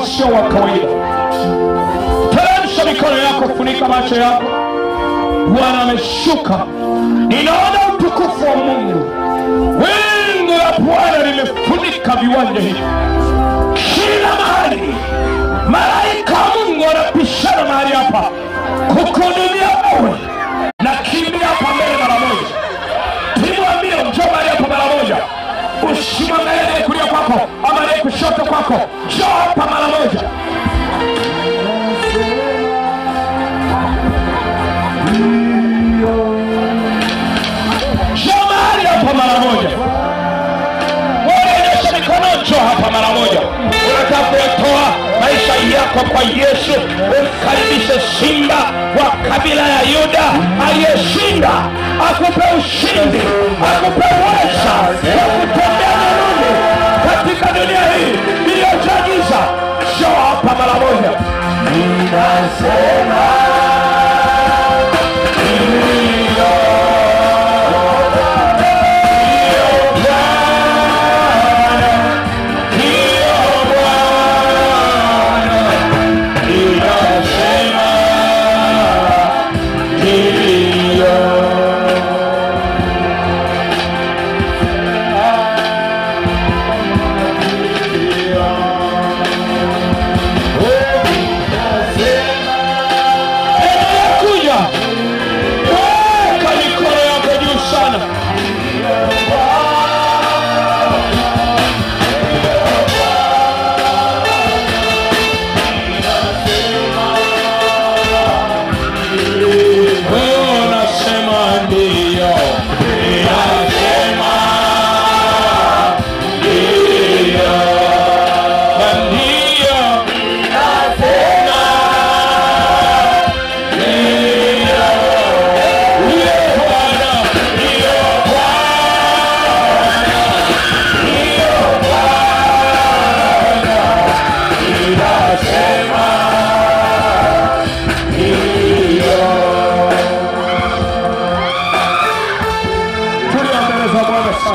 sio wa kawaida. Teremsha mikono yako, funika macho yako. Bwana ameshuka. Ninaona utukufu wa Mungu. Wingu la Bwana limefunika viwanja hivi. Kila mahali malaika wa Mungu wanapishana mahali hapa kukuhudumia wewe. Na kimbia hapa mbele mara moja. Timwambie njoo mahali hapa mara moja. Usimwangalie kulia kwako ama kushoto kwako. Njoo hapa mara moja. Njoo mahali hapa mara moja. Wewe mikono, njoo hapa mara moja. Unataka kutoa maisha yako kwa Yesu, umkaribishe simba wa kabila ya Yuda aliyeshinda, akupe ushindi, akupe uweza wa kutembea nuru katika dunia hii iliyojaa giza. Njoo hapa mara moja. Ninasema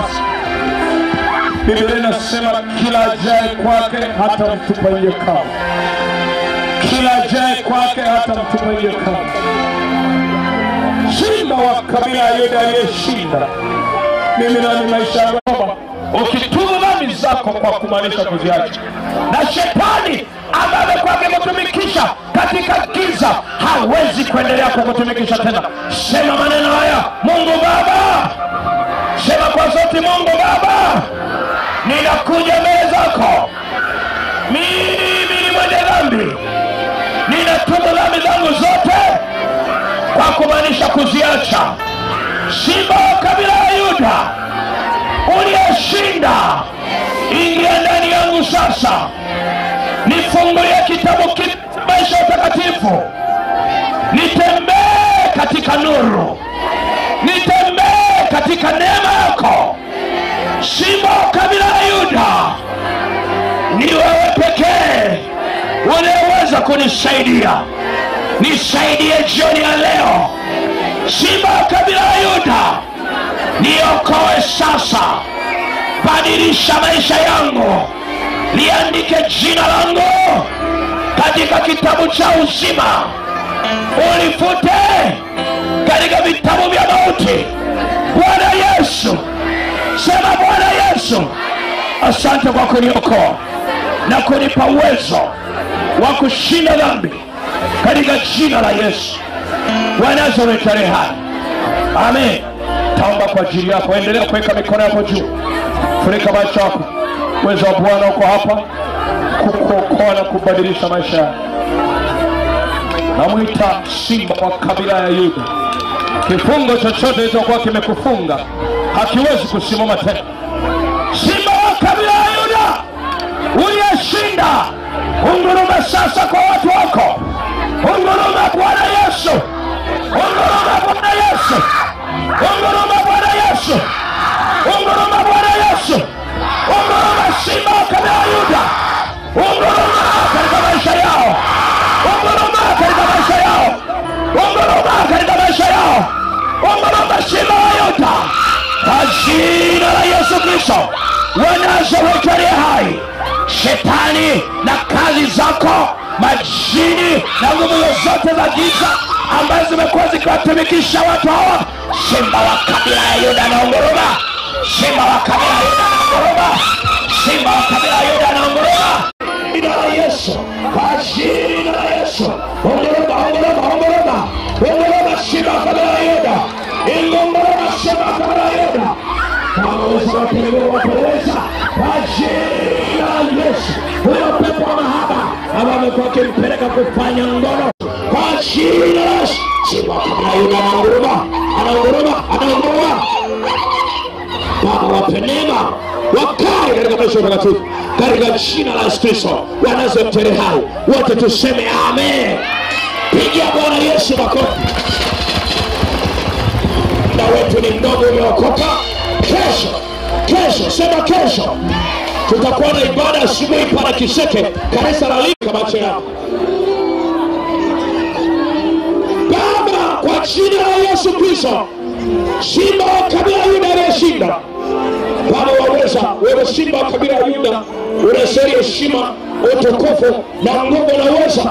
sasa. Biblia inasema kila ajaye kwake hata mtupa nje kamwe. Kila ajaye kwake hata mtupa nje kamwe. Simba wa kabila ya Yuda aliyeshinda. Mimi na maisha yangu ukitubu dhambi zako kwa kumaanisha kuziacha, na shetani ambaye kwake kutumikisha katika giza hawezi kuendelea kukutumikisha tena. Sema maneno haya: Mungu Baba. Sema kwa sauti: Mungu Baba, ninakuja mbele zako. Mimi ni mwenye dhambi. Ninatubu dhambi zangu zote kwa kumaanisha kuziacha. Simba wa kabila ya Yuda uliyeshinda, ingia ndani yangu sasa. Nifungulie kitabu maisha utakatifu. Nitembee katika nuru. Nitembee katika neema yako. Simba wa kabila ya Yuda, ni wewe pekee unaweza kunisaidia. Nisaidie jioni ya leo. Simba wa kabila ya Yuda, niokoe sasa. Badilisha maisha yangu. Liandike jina langu katika kitabu cha uzima. Ulifute katika vitabu vya mauti. Bwana Yesu. Sema: Bwana Yesu, asante kwa kuniokoa na kunipa uwezo wa kushinda dhambi katika jina la Yesu wa Nazareti aliye hai. Amen. Taomba kwa ajili yako. Endelea kuweka mikono yako juu. Funika macho yako. Uwezo wa Bwana uko hapa kukuokoa na kubadilisha maisha yako. Namuita simba wa kabila ya Yuda. Kifungo chochote kilichokuwa kimekufunga hakiwezi kusimama tena. Simba wa kabila ya Yuda uliyeshinda, unguruma sasa kwa watu wako. Unguruma Bwana Yesu. Unguruma Bwana Yesu. Unguruma Bwana Yesu. Unguruma Bwana Yesu. Unguruma simba wa kabila ya Yuda. Unguruma katika maisha yao. Unguruma katika maisha yao. Unguruma katika maisha yao. Unguruma simba wa Yuda. Kwa jina la Yesu Kristo wa Nazareti aliye hai. Shetani na kazi zako, majini na nguvu zote za giza ambazo zimekuwa zikiwatumikisha watu hawa, simba wa kabila ya Yuda na unguruma. Simba wa kabila ya Yuda na unguruma. Simba wa kabila ya Yuda na unguruma. Jina la Yesu. Kwa jina la Yesu. Unguruma, unguruma, unguruma. Unguruma simba wa kabila ya Yuda. Unguruma simba wa kabila ya Yuda. Kama uwezo wake Mungu wapeleza. Kwa jina la Yesu. Huyo pepo wa mahaba ambaye amekuwa akimpeleka kufanya ngono, kwa jina la Yesu. Simba wa kabila ya Yuda anaunguruma. Anaunguruma, anaunguruma. Baba wape neema, wakae katika maisha utakatifu katika jina la Yesu Kristo wa Nazareti aliye hai. Wote tuseme amen. Pigia Bwana Yesu makofi. Na wetu ni mdogo umeokoka. Kesho, sema kesho, tutakuwa na ibada asubuhi pale Kiseke, kanisa la Lika macho yako. Baba, kwa jina la Yesu Kristo, simba wa kabila ya Yuda aliyeshinda, Baba waweza, wewe simba wa kabila ya Yuda unastahili heshima, utukufu na nguvu na uweza.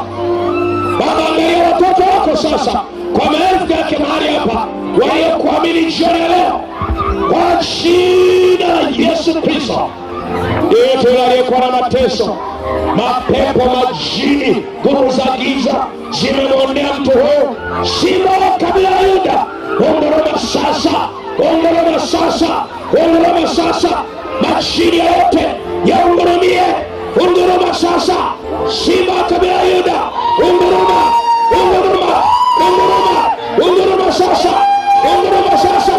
Baba, angalia watoto wako sasa kwa maelfu yake mahali hapa waliokuamini jioni ya leo, kwa jina la Yesu Kristo. Yeyote aliyekuwa na mateso, mapepo, majini, nguvu za giza zimemwondea mtu huyu, simba wa kabila ya Yuda, unguruma sasa. Unguruma sasa. Unguruma sasa. Majini yote ya ungurumie. Unguruma sasa. Simba wa kabila ya Yuda, unguruma. Unguruma. Unguruma. Unguruma sasa. Unguruma sasa.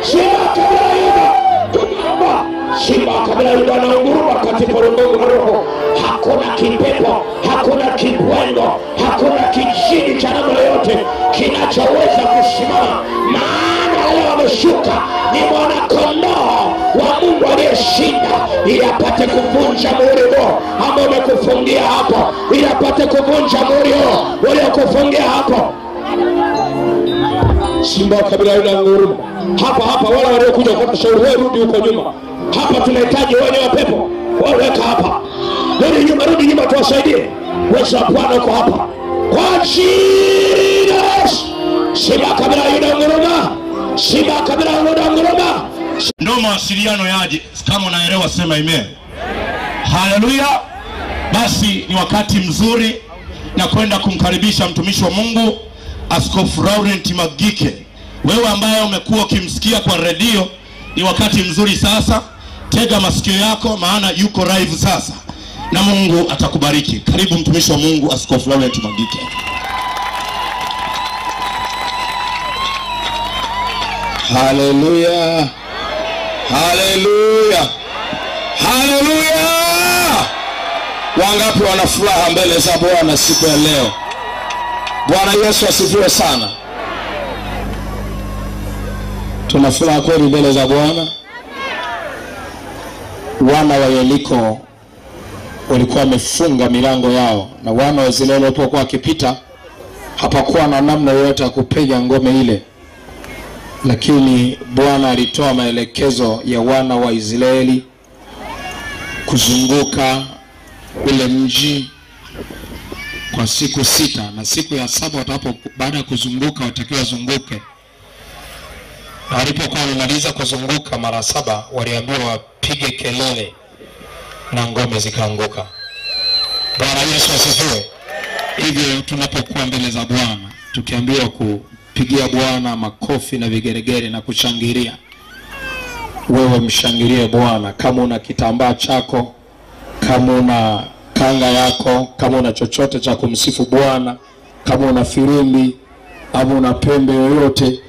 Simba wa kabila ya Yuda, unguruma. Simba wa kabila ya Yuda na unguruma katika ulimwengu wa roho. Hakuna kipepo, hakuna kibwengo, hakuna kijini cha namna yote kinachoweza kusimama. Maana leo ameshuka ni mwana kondoo wa Mungu aliyeshinda, ili apate kuvunja muhuri huo ambao umekufungia hapo, ili apate kuvunja muhuri huo uliokufungia hapo. Simba wa kabila ya Yuda unguruma. hapa wale waliokuja kwa shauri wewe rudi huko nyuma. Hapa tunahitaji wenye wa pepo. Wewe weka hapa. Rudi nyuma tuwasaidie. Wewe Bwana uko hapa. Kwa jina Shima kabila yunanguruma. Shima kabila yunanguruma. Ndio mawasiliano yaje. Kama unaelewa sema amen. Haleluya. Basi ni wakati mzuri na kwenda kumkaribisha mtumishi wa Mungu Askofu Laurent Magike. Wewe ambaye umekuwa ukimsikia kwa redio, ni wakati mzuri sasa. Tega masikio yako maana yuko live sasa. Na Mungu atakubariki. Karibu mtumishi wa Mungu Askofu Laurent Magike. Haleluya. Haleluya. Haleluya. Wangapi wana furaha mbele za Bwana siku ya leo? Bwana Yesu asifiwe sana. Tuna furaha kweli mbele za Bwana. Wana wa Yeriko walikuwa wamefunga milango yao, na wana wa Israeli walipokuwa wakipita hapakuwa na namna yoyote ya kupiga ngome ile. Lakini Bwana alitoa maelekezo ya wana wa Israeli kuzunguka ule mji kwa siku 6, na siku ya 7 watapo baada ya kuzunguka watakiwa zunguke. Na walipokuwa wamemaliza kuzunguka mara 7 waliambiwa wapige kelele na ngome zikaanguka. Bwana Yesu asifiwe. Hivyo tunapokuwa mbele za Bwana tukiambiwa kupigia Bwana makofi na vigeregere na kushangilia, wewe mshangilie Bwana. Kama una kitambaa chako, kama una kanga yako, kama una chochote cha kumsifu Bwana, kama una firimbi au una pembe yoyote,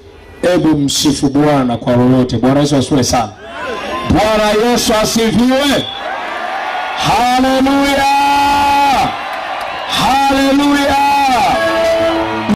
hebu msifu Bwana kwa lolote. Bwana Yesu asifiwe sana. Bwana Yesu asifiwe. Haleluya. Haleluya.